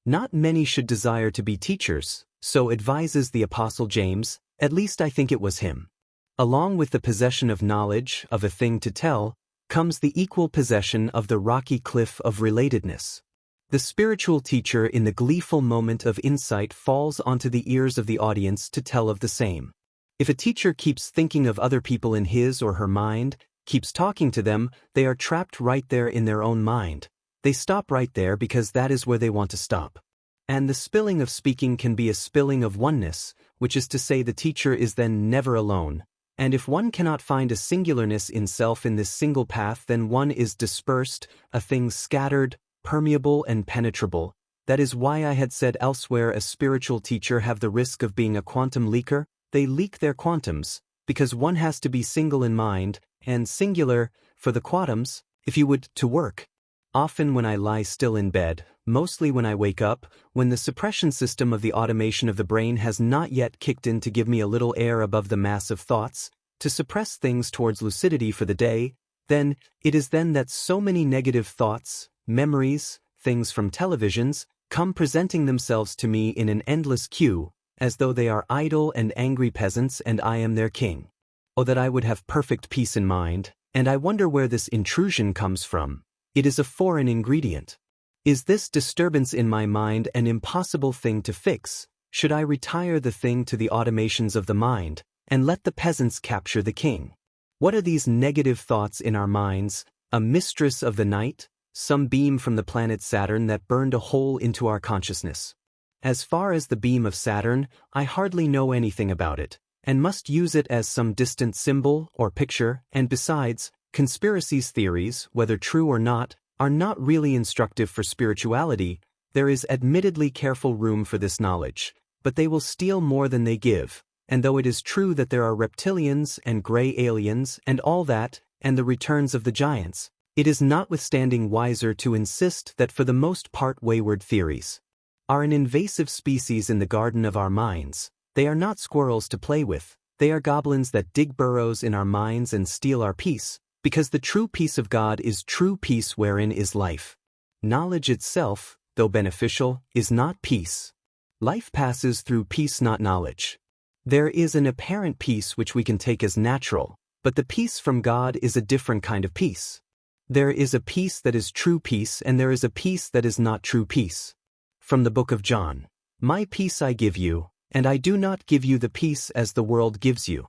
Not many should desire to be teachers, so advises the Apostle James, at least I think it was him. Along with the possession of knowledge, of a thing to tell, comes the equal possession of the rocky cliff of relatedness. The spiritual teacher in the gleeful moment of insight falls onto the ears of the audience to tell of the same. If a teacher keeps thinking of other people in his or her mind, keeps talking to them, they are trapped right there in their own mind. They stop right there because that is where they want to stop. And the spilling of speaking can be a spilling of oneness, which is to say the teacher is then never alone. And if one cannot find a singularness in self in this single path, then one is dispersed, a thing scattered, permeable and penetrable. That is why I had said elsewhere a spiritual teacher have the risk of being a quantum leaker. They leak their quantums, because one has to be single in mind, and singular, for the quantums, if you would, to work. Often when I lie still in bed, mostly when I wake up, when the suppression system of the automation of the brain has not yet kicked in to give me a little air above the mass of thoughts, to suppress things towards lucidity for the day, then, it is then that so many negative thoughts, memories, things from televisions, come presenting themselves to me in an endless queue, as though they are idle and angry peasants and I am their king. Oh, that I would have perfect peace in mind, and I wonder where this intrusion comes from. It is a foreign ingredient. Is this disturbance in my mind an impossible thing to fix? Should I retire the thing to the automations of the mind, and let the peasants capture the king? What are these negative thoughts in our minds? A mistress of the night? Some beam from the planet Saturn that burned a hole into our consciousness. As far as the beam of Saturn, I hardly know anything about it, and must use it as some distant symbol or picture, and besides, conspiracies theories, whether true or not, are not really instructive for spirituality. There is admittedly careful room for this knowledge, but they will steal more than they give, and though it is true that there are reptilians and gray aliens and all that, and the returns of the giants, it is notwithstanding wiser to insist that for the most part wayward theories are an invasive species in the garden of our minds. They are not squirrels to play with, they are goblins that dig burrows in our minds and steal our peace, because the true peace of God is true peace wherein is life. Knowledge itself, though beneficial, is not peace. Life passes through peace, not knowledge. There is an apparent peace which we can take as natural, but the peace from God is a different kind of peace. There is a peace that is true peace and there is a peace that is not true peace. From the book of John, "My peace I give you, and I do not give you the peace as the world gives you.